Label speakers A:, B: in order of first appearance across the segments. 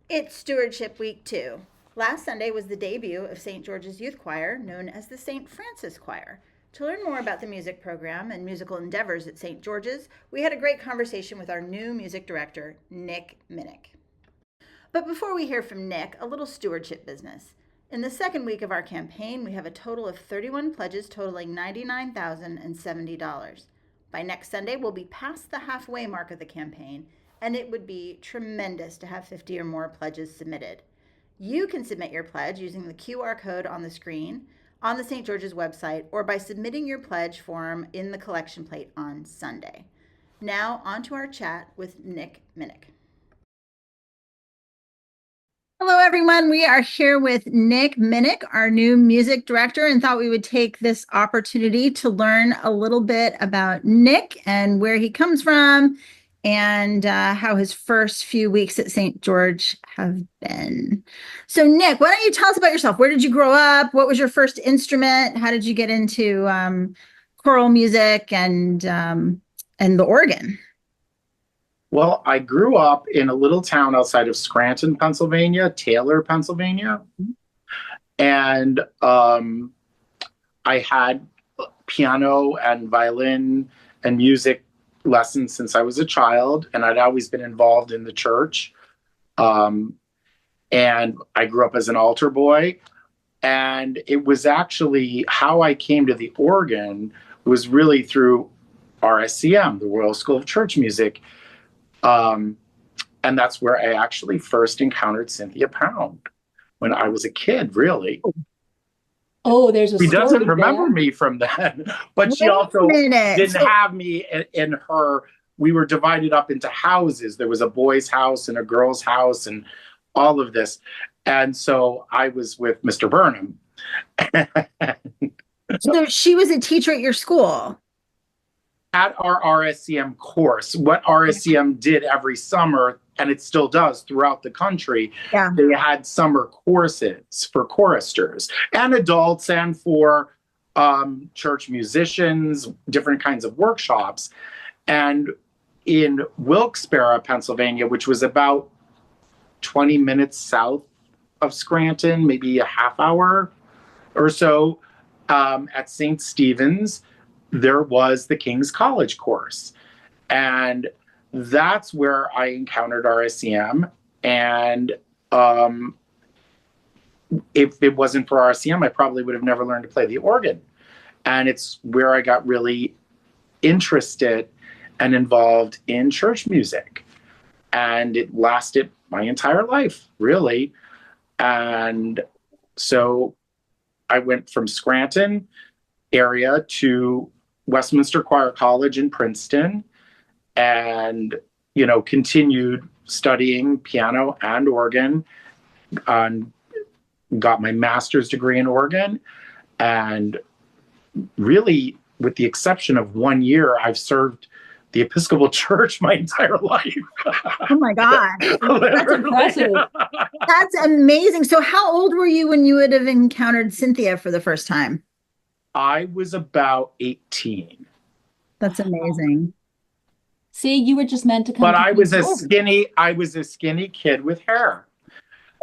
A: It's Stewardship Week 2. Last Sunday was the debut of St. George's Youth Choir, known as the St. Francis Choir. To learn more about the music program and musical endeavors at St. George's, we had a great conversation with our new music director, Mynyk. But before we hear from Nick, a little stewardship business. In the second week of our campaign, we have a total of 31 pledges totaling $99,070. By next Sunday, we'll be past the halfway mark of the campaign, and it would be tremendous to have 50 or more pledges submitted. You can submit your pledge using the QR code on the screen, on the St. George's website, or by submitting your pledge form in the collection plate on Sunday. Now, on to our chat with Mynyk. Hello, everyone. We are here with Nick Mynyk, our new music director, and thought we would take this opportunity to learn a little bit about Nick and where he comes from and how his first few weeks at St. George have been. So, Nick, why don't you tell us about yourself? Where did you grow up? What was your first instrument? How did you get into choral music and the organ?
B: Well, I grew up in a little town outside of Scranton, Pennsylvania, Taylor, Pennsylvania. And I had piano and violin and music lessons since I was a child, and I'd always been involved in the church. And I grew up as an altar boy. And it was actually how I came to the organ was really through RSCM, the Royal School of Church Music. And that's where I actually first encountered Cynthia Pound when I was a kid, really.
C: Oh, there's a
B: She
C: story
B: doesn't remember
C: there.
B: me from then, but she
A: Wait a
B: also
A: minute.
B: didn't
A: So-
B: have me in her. We were divided up into houses. There was a boys' house and a girls' house and all of this. And so I was with Mr. Burnham.
A: So she was a teacher at your school.
B: At our RSCM course, what RSCM did every summer, and it still does throughout the country,
A: Yeah.
B: they had summer courses for choristers and adults and for church musicians, different kinds of workshops. And in Wilkes-Barre, Pennsylvania, which was about 20 minutes south of Scranton, maybe a half hour or so, at St. Stephen's, there was the King's College course. And that's where I encountered RSCM. And if it wasn't for RSCM, I probably would have never learned to play the organ. And it's where I got really interested and involved in church music. And it lasted my entire life, really. And so I went from Scranton area to Westminster Choir College in Princeton and, continued studying piano and organ and got my master's degree in organ. And really, with the exception of 1 year, I've served the Episcopal Church my entire life.
A: Oh my God.
C: That's impressive.
A: That's amazing. So how old were you when you would have encountered Cynthia for the first time?
B: I was about 18.
A: That's amazing.
C: See, you were just meant to come.
B: But
C: to
B: I was
C: George.
B: I was a skinny kid with hair.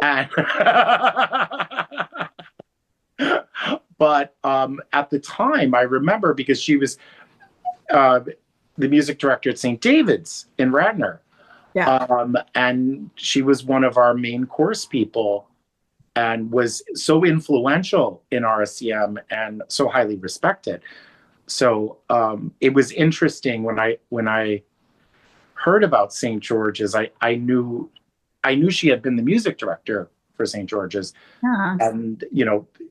B: And but at the time, I remember because she was the music director at St. David's in Radnor.
A: Yeah.
B: And she was one of our main course people and was so influential in RSCM and so highly respected. So it was interesting when I heard about St. George's. I knew she had been the music director for St. George's,
A: Yeah.
B: and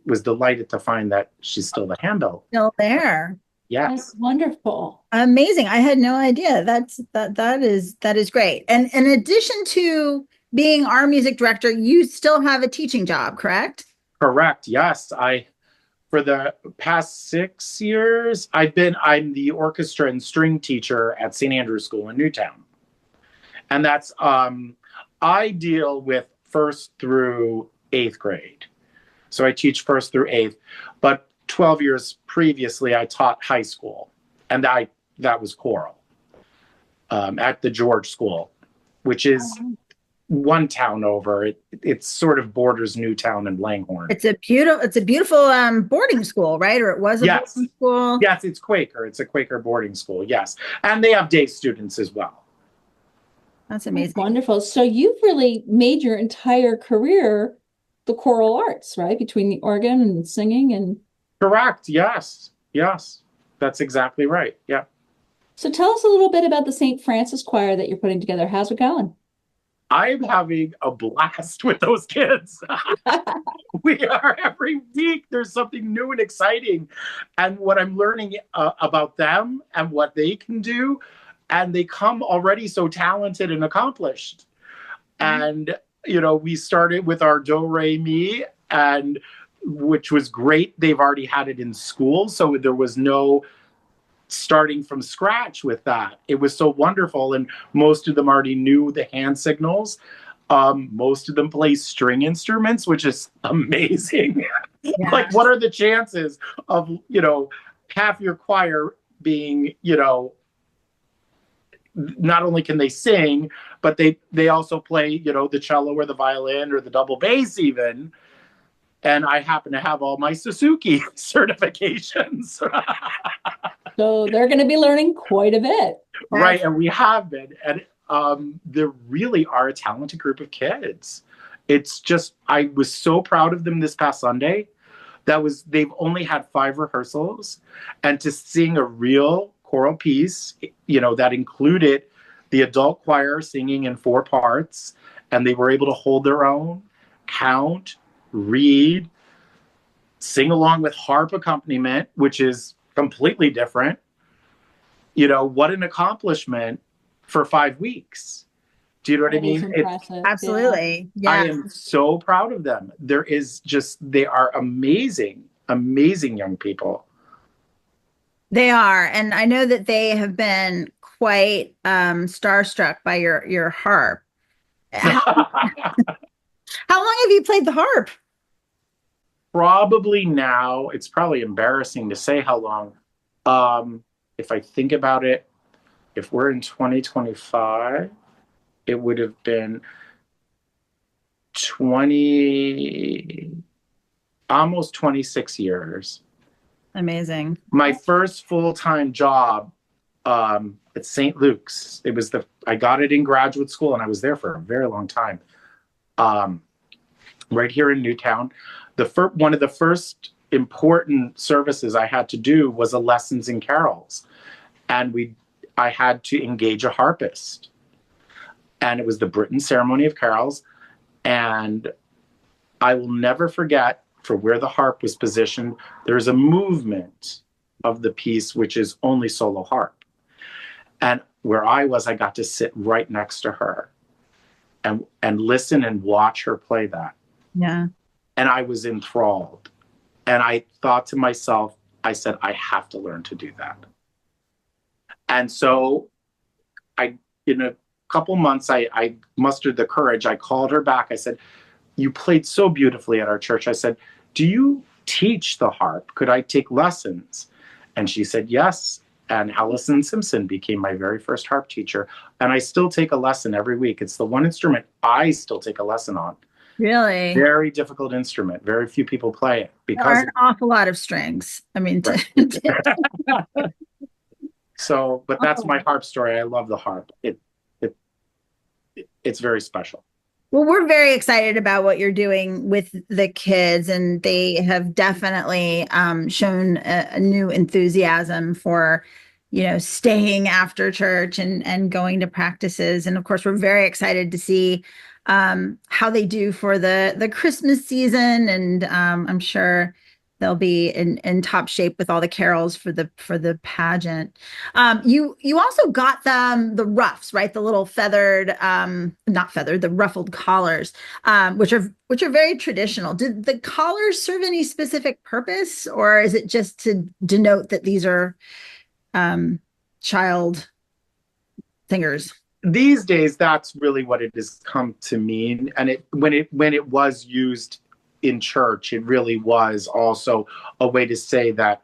B: was delighted to find that she's still the handle.
A: Still there.
B: Yes.
C: That's wonderful.
A: Amazing. I had no idea. That is great. And in addition to being our music director, you still have a teaching job, correct?
B: Correct. Yes. For the past 6 years, I'm the orchestra and string teacher at St. Andrew's School in Newtown. And that's, I deal with first through eighth grade. So I teach first through eighth, but 12 years previously, I taught high school, and that was choral at the George School, which is one town over. It sort of borders Newtown and Langhorne.
A: It's a beautiful boarding school, right? Or it was a
B: Yes.
A: boarding school.
B: Yes, it's Quaker. It's a Quaker boarding school. Yes. And they have day students as well.
A: That's amazing.
C: Wonderful. So you've really made your entire career the choral arts, right? Between the organ and singing and.
B: Correct. Yes. Yes. That's exactly right. Yeah.
C: So tell us a little bit about the St. Francis choir that you're putting together. How's it going?
B: I'm having a blast with those kids. We are every week. There's something new and exciting. And what I'm learning about them and what they can do. And they come already so talented and accomplished. And, we started with our Do, Re, Mi, and which was great. They've already had it in school. So there was no starting from scratch with that. It was so wonderful. And most of them already knew the hand signals. Most of them play string instruments, which is amazing.
A: Yeah.
B: Like, what are the chances of, half your choir being, not only can they sing, but they also play, the cello or the violin or the double bass even. And I happen to have all my Suzuki certifications.
C: So they're going to be learning quite a bit.
B: Right. And we have been. And there really are a talented group of kids. It's just, I was so proud of them this past Sunday. They've only had 5 rehearsals. And to sing a real choral piece, that included the adult choir singing in 4 parts. And they were able to hold their own, count, read, sing along with harp accompaniment, which is completely different. What an accomplishment for 5 weeks. Do you know what I mean?
A: Absolutely. Yeah.
B: I am so proud of them. They are amazing, amazing young people.
A: They are. And I know that they have been quite starstruck by your harp. How long have you played the harp?
B: Probably now, it's probably embarrassing to say how long. If I think about it, if we're in 2025, it would have been almost 26 years.
A: Amazing.
B: My first full-time job at St. Luke's, I got it in graduate school and I was there for a very long time. Right here in Newtown. One of the first important services I had to do was a lessons in carols. And I had to engage a harpist. And it was the Britain Ceremony of Carols. And I will never forget, for where the harp was positioned, there's a movement of the piece which is only solo harp. And where I got to sit right next to her and listen and watch her play that.
A: Yeah.
B: And I was enthralled. And I thought to myself, I said, I have to learn to do that. And so in a couple months, I mustered the courage. I called her back. I said, you played so beautifully at our church. I said, do you teach the harp? Could I take lessons? And she said, yes. And Allison Simpson became my very first harp teacher. And I still take a lesson every week. It's the one instrument I still take a lesson on.
A: Really?
B: Very difficult instrument. Very few people play it
A: because there are an awful lot of strings. I mean,
B: so, but that's my harp story. I love the harp. It's very special.
A: Well, we're very excited about what you're doing with the kids, and they have definitely shown a new enthusiasm for, staying after church and going to practices. And of course, we're very excited to see how they do for the Christmas season, and I'm sure they'll be in top shape with all the carols for the pageant. You also got them the ruffs, right? The little feathered, not feathered, the ruffled collars, which are very traditional. Did the collars serve any specific purpose, or is it just to denote that these are child singers?
B: These days, that's really what it has come to mean. And when it was used in church, it really was also a way to say that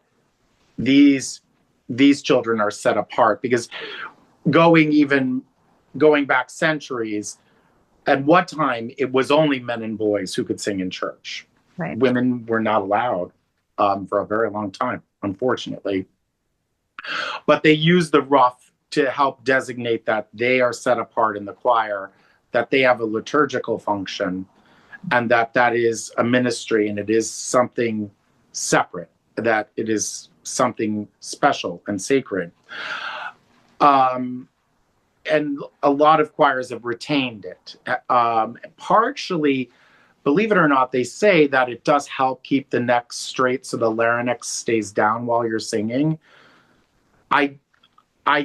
B: these children are set apart. Because going back centuries, at what time it was only men and boys who could sing in church.
A: Right.
B: Women were not allowed for a very long time, unfortunately. But they use the rough to help designate that they are set apart in the choir, that they have a liturgical function, and that is a ministry, and it is something separate, that it is something special and sacred. And a lot of choirs have retained it. Partially, believe it or not, they say that it does help keep the neck straight so the larynx stays down while you're singing. I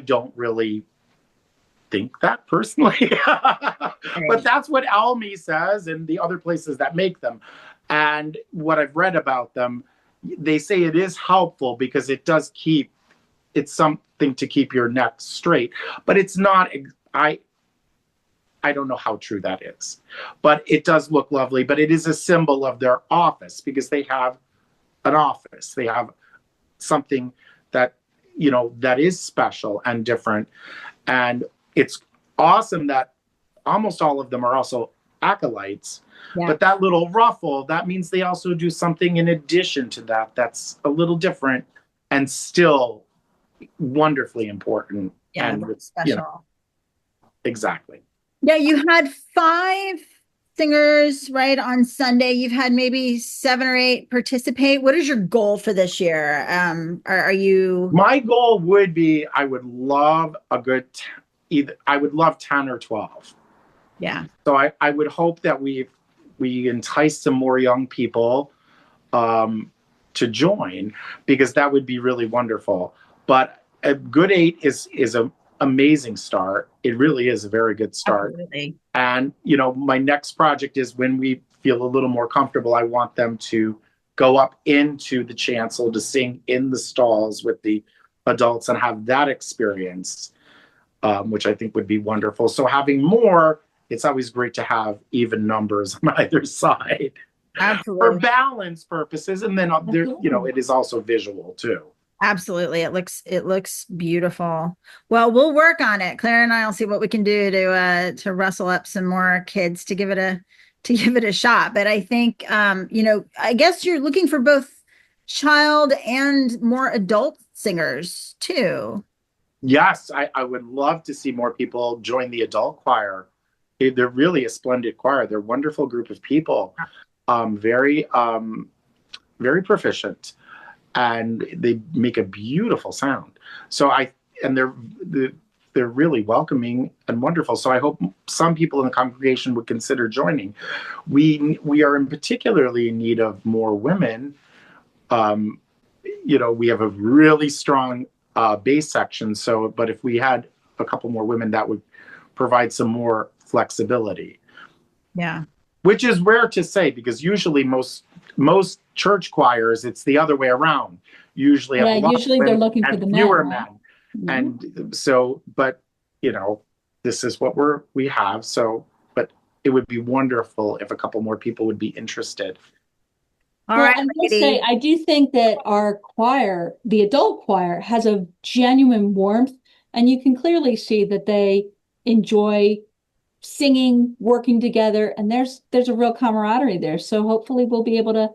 B: don't really think that personally, but that's what Almy says and the other places that make them. And what I've read about them, they say it is helpful because it does it's something to keep your neck straight, but it's not, I don't know how true that is, but it does look lovely, but it is a symbol of their office because they have an office. They have something that, that is special and different. And it's awesome that almost all of them are also acolytes, but that little ruffle, that means they also do something in addition to that that's a little different and still wonderfully important.
A: Yeah,
B: and
A: special.
B: Exactly.
A: Yeah, you had 5 singers, right, on Sunday. You've had maybe 7 or 8 participate. What is your goal for this year? Are you?
B: My goal would be, I would love a good, I would love 10 or 12.
A: Yeah.
B: So I would hope that we entice some more young people to join, because that would be really wonderful. But a good 8 is an amazing start. It really is a very good start.
A: Absolutely.
B: And, my next project is when we feel a little more comfortable, I want them to go up into the chancel to sing in the stalls with the adults and have that experience, which I think would be wonderful. So having more, it's always great to have even numbers on either side.
A: Absolutely.
B: For balance purposes. And then, there, it is also visual too.
A: Absolutely. It looks beautiful. Well, we'll work on it. Claire and I will see what we can do to rustle up some more kids to give it a shot. But I think, I guess you're looking for both child and more adult singers too.
B: Yes, I would love to see more people join the adult choir. They're really a splendid choir. They're a wonderful group of people, very very proficient, and they make a beautiful sound. So they're really welcoming and wonderful. So I hope some people in the congregation would consider joining. We are particularly in need of more women. We have a really strong bass section. But if we had a couple more women, that would provide some more flexibility.
A: Yeah.
B: Which is rare to say, because usually most church choirs, it's the other way around. Usually
C: they're looking for the
B: fewer
C: men.
B: Men. And so, but this is what we have. So, but it would be wonderful if a couple more people would be interested.
A: All right.
C: I will say, I do think that our choir, the adult choir, has a genuine warmth, and you can clearly see that they enjoy singing, working together, and there's a real camaraderie there. So hopefully we'll be able to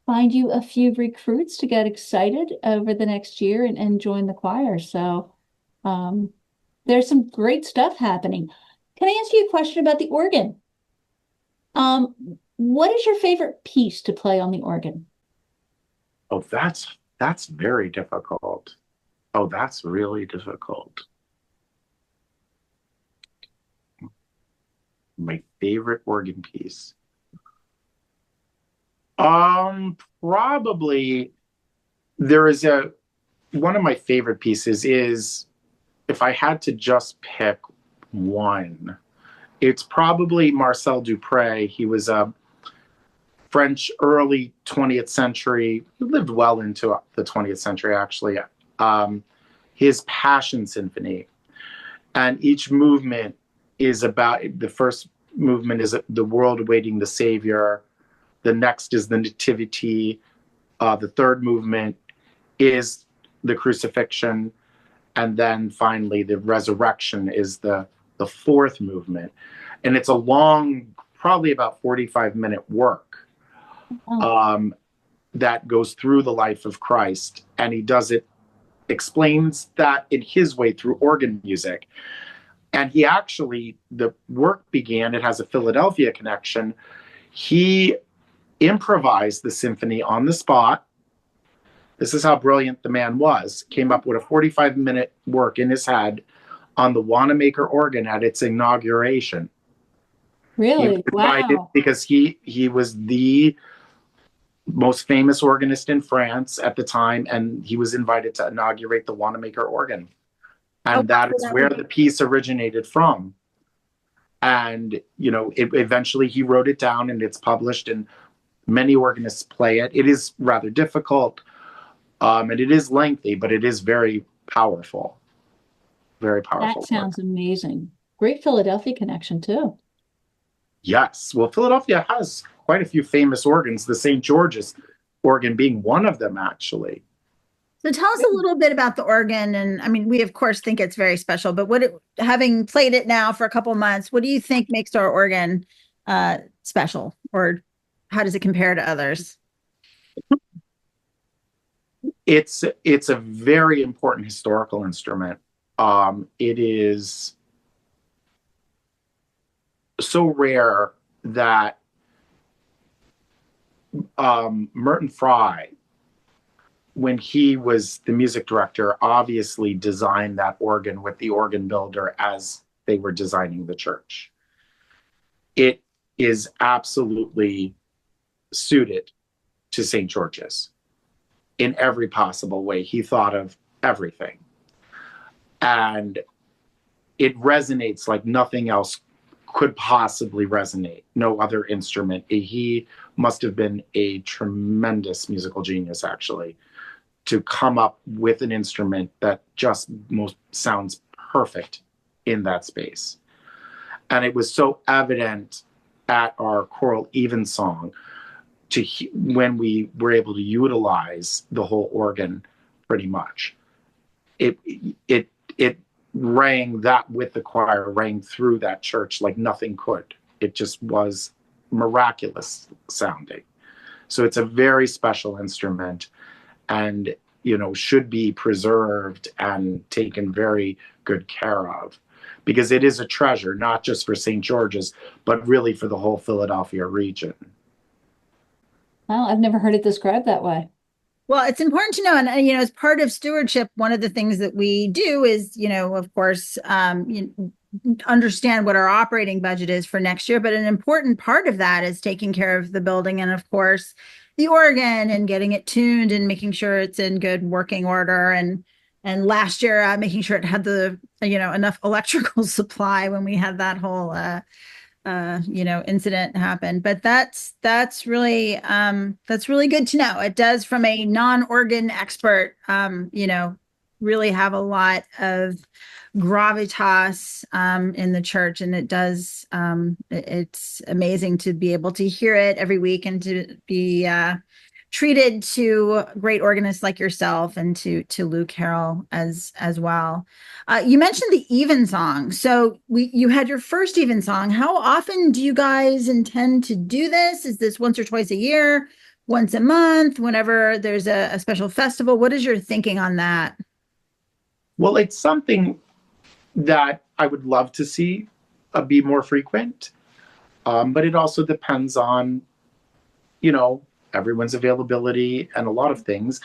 C: find you a few recruits to get excited over the next year and join the choir. So there's some great stuff happening. Can I ask you a question about the organ? What is your favorite piece to play on the organ?
B: Oh, that's very difficult. Oh, that's really difficult. My favorite organ piece. Probably there is one of my favorite pieces is, if I had to just pick one, it's probably Marcel Dupré. He was a French early 20th century, he lived well into the 20th century actually. His Passion Symphony, and each movement is about, the first movement is the world awaiting the Savior. The next is the Nativity. The third movement is the crucifixion. And then finally the resurrection is the fourth movement. And it's a long, probably about 45-minute work that goes through the life of Christ. And he explains that in his way through organ music. And he actually, the work began, it has a Philadelphia connection. He improvised the symphony on the spot. This is how brilliant the man was. Came up with a 45-minute work in his head on the Wanamaker organ at its inauguration.
C: Really? Wow.
B: Because he was the most famous organist in France at the time, and he was invited to inaugurate the Wanamaker organ. And that is where the piece originated from. And, eventually he wrote it down and it's published and many organists play it. It is rather difficult and it is lengthy, but it is very powerful. Very powerful.
C: That sounds amazing. Great Philadelphia connection too.
B: Yes. Well, Philadelphia has quite a few famous organs, the St. George's organ being one of them, actually.
A: So tell us a little bit about the organ. And I mean, we of course think it's very special, but having played it now for a couple of months, what do you think makes our organ special, or how does it compare to others?
B: It's a very important historical instrument. It is so rare that Merton Fry, when he was the music director, obviously designed that organ with the organ builder as they were designing the church. It is absolutely suited to St. George's in every possible way. He thought of everything. And it resonates like nothing else could possibly resonate. No other instrument. He must have been a tremendous musical genius, actually, to come up with an instrument that just sounds perfect in that space. And it was so evident at our choral evensong when we were able to utilize the whole organ pretty much. It rang that with the choir, rang through that church like nothing could. It just was miraculous sounding. So it's a very special instrument and, should be preserved and taken very good care of, because it is a treasure, not just for St. George's, but really for the whole Philadelphia region.
C: Well, I've never heard it described that way.
A: Well, it's important to know, and as part of stewardship, one of the things that we do is, of course, understand what our operating budget is for next year. But an important part of that is taking care of the building and, of course, the organ and getting it tuned and making sure it's in good working order. And last year, making sure it had the enough electrical supply when we had that whole incident happen. But that's really good to know. It does, from a non-organ expert, really have a lot of gravitas in the church, and it does. It's amazing to be able to hear it every week and to be treated to great organists like yourself and to Lou Carroll as well. You mentioned the evensong. So you had your first evensong. How often do you guys intend to do this? Is this once or twice a year, once a month, whenever there's a special festival? What is your thinking on that?
B: Well, it's something that I would love to see be more frequent. But it also depends on, everyone's availability and a lot of things.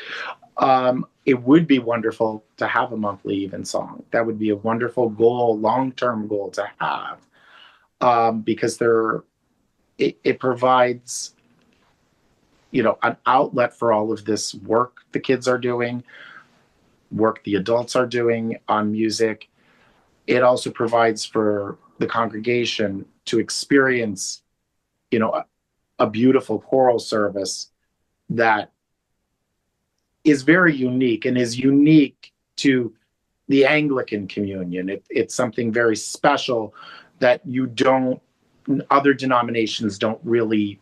B: It would be wonderful to have a monthly evensong. That would be a wonderful goal, long-term goal to have, because it provides, an outlet for all of this work the kids are doing, work the adults are doing on music. It also provides for the congregation to experience, a beautiful choral service that is very unique and is unique to the Anglican communion. It's something very special that other denominations don't really,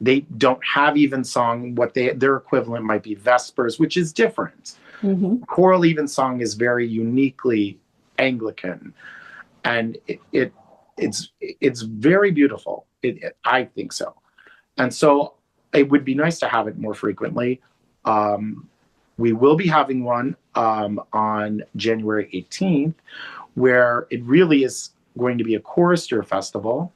B: they don't have evensong. Their equivalent might be Vespers, which is different. Mm-hmm. Choral evensong is very uniquely Anglican, and it it's very beautiful. I think so. And so it would be nice to have it more frequently. We will be having one on January 18th, where it really is going to be a chorister festival.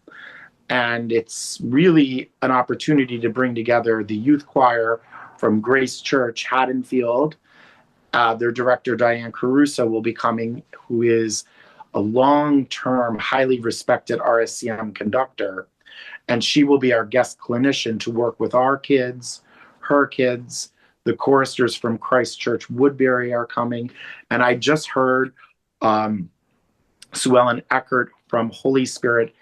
B: And it's really an opportunity to bring together the youth choir from Grace Church, Haddonfield. Their director, Diane Caruso, will be coming, who is a long-term, highly respected RSCM conductor. And she will be our guest clinician to work with our kids, her kids. The choristers from Christ Church Woodbury are coming. And I just heard Sue Ellen Eckert from Holy Spirit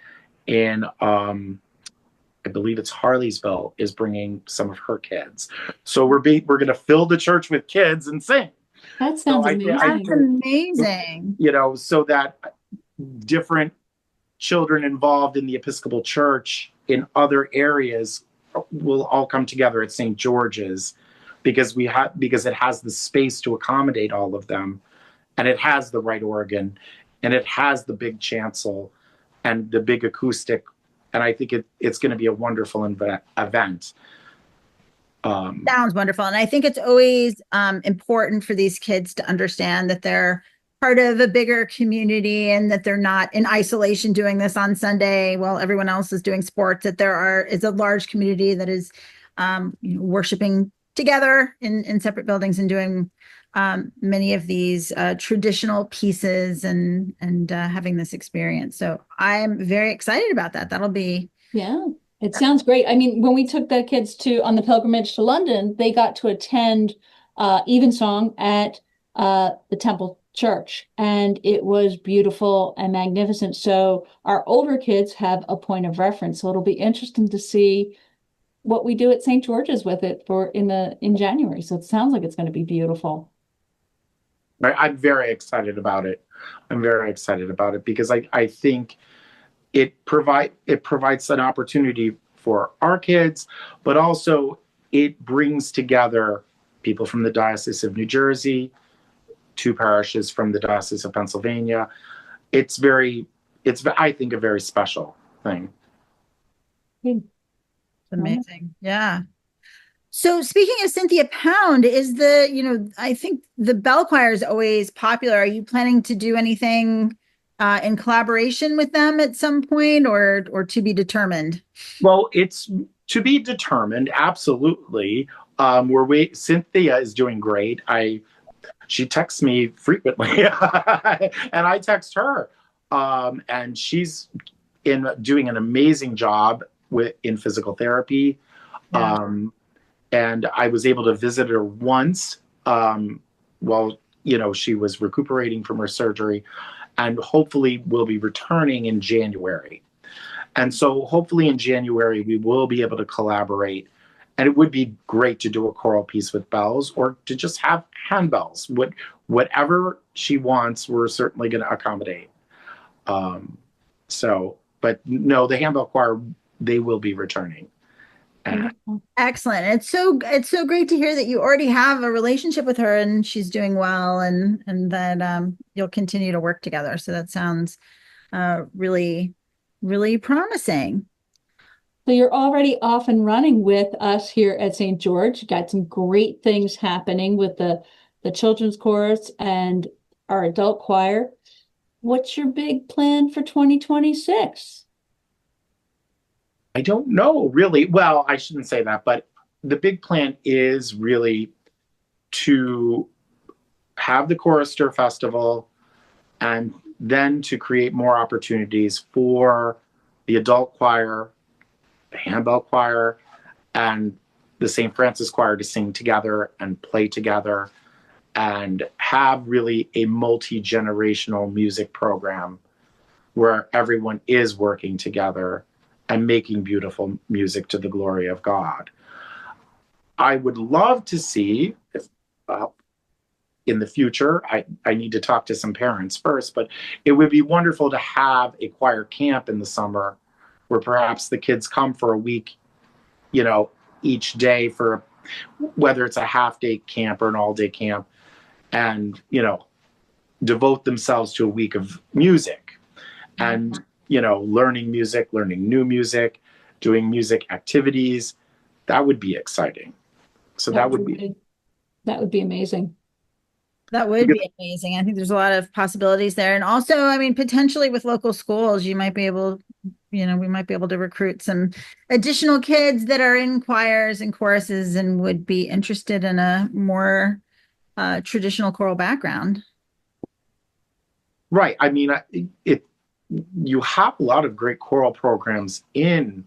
B: in, I believe it's Harleysville, is bringing some of her kids. So we're going to fill the church with kids and sing.
C: That sounds amazing.
A: That's amazing.
B: You know, so that different children involved in the Episcopal Church in other areas will all come together at St. George's, because it has the space to accommodate all of them, and it has the right organ, and it has the big chancel and the big acoustic, and I think it's going to be a wonderful event.
A: Sounds wonderful. And I think it's always important for these kids to understand that they're part of a bigger community and that they're not in isolation doing this on Sunday while everyone else is doing sports, that is a large community that is worshiping together in separate buildings and doing many of these traditional pieces and having this experience. So I'm very excited about that. That'll be.
C: Yeah, it sounds great. I mean, when we took the kids on the pilgrimage to London, they got to attend Evensong at the Temple Church, and it was beautiful and magnificent. So our older kids have a point of reference. So it'll be interesting to see what we do at St. George's with it in January. So it sounds like it's going to be beautiful.
B: I'm very excited about it. Because I think it provides an opportunity for our kids, but also it brings together people from the Diocese of New Jersey, 2 parishes from the Diocese of Pennsylvania. It's I think a very special thing.
A: It's amazing. Yeah. So speaking of Cynthia Pound, I think the bell choir is always popular. Are you planning to do anything in collaboration with them at some point, or to be determined?
B: Well, it's to be determined. Absolutely. Cynthia is doing great. She texts me frequently and I text her. And she's doing an amazing job in physical therapy. Yeah. And I was able to visit her once while she was recuperating from her surgery, and hopefully will be returning in January. And so hopefully in January we will be able to collaborate. And it would be great to do a choral piece with bells, or to just have handbells. Whatever she wants, we're certainly going to accommodate. But no, the handbell choir, they will be returning.
A: Excellent. It's so great to hear that you already have a relationship with her and she's doing well, and that you'll continue to work together. So that sounds really, really promising.
C: So you're already off and running with us here at St. George. You got some great things happening with the children's chorus and our adult choir. What's your big plan for 2026?
B: I don't know, really. Well, I shouldn't say that, but the big plan is really to have the Chorister Festival, and then to create more opportunities for the adult choir, the handbell choir, and the St. Francis choir to sing together and play together, and have really a multi-generational music program where everyone is working together and making beautiful music to the glory of God. I would love to see, if in the future, I need to talk to some parents first, but it would be wonderful to have a choir camp in the summer where perhaps the kids come for a week, each day, for whether it's a half-day camp or an all-day camp, and, devote themselves to a week of music. And learning music, learning new music, doing music activities. That would be exciting. So that would be.
C: That would be amazing.
A: That would be amazing. I think there's a lot of possibilities there. And also, I mean, potentially with local schools, you might be able, we might be able to recruit some additional kids that are in choirs and choruses and would be interested in a more traditional choral background.
B: Right. I mean, you have a lot of great choral programs in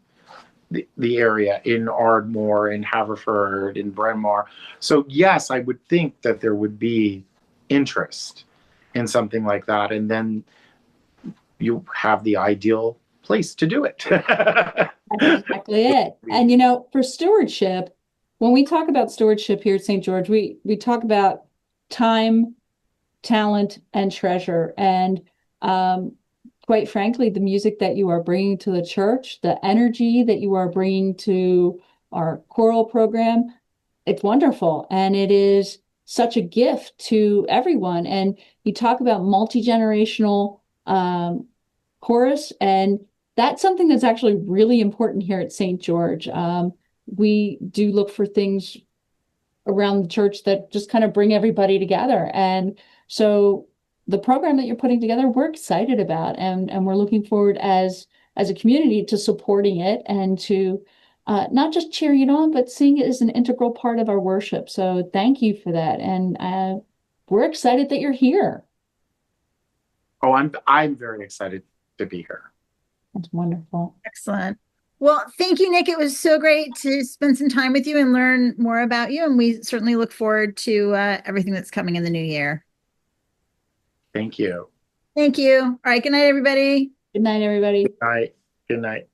B: the area, in Ardmore, in Haverford, in Bryn Mawr. So yes, I would think that there would be interest in something like that, and then you have the ideal place to do it.
C: That's exactly it. And for stewardship, when we talk about stewardship here at St. George, we talk about time, talent, and treasure. And quite frankly, the music that you are bringing to the church, the energy that you are bringing to our choral program, it's wonderful. And it is such a gift to everyone. And you talk about multi-generational chorus, and that's something that's actually really important here at St. George. We do look for things around the church that just kind of bring everybody together. And so the program that you're putting together, we're excited about, and we're looking forward as a community to supporting it and to not just cheering it on, but seeing it as an integral part of our worship. So thank you for that. And we're excited that you're here.
B: Oh, I'm very excited to be here.
C: That's wonderful.
A: Excellent. Well, thank you, Nick. It was so great to spend some time with you and learn more about you. And we certainly look forward to everything that's coming in the new year.
B: Thank you.
A: Thank you. All right. Good night, everybody.
C: Good night, everybody.
B: Good night. Good night.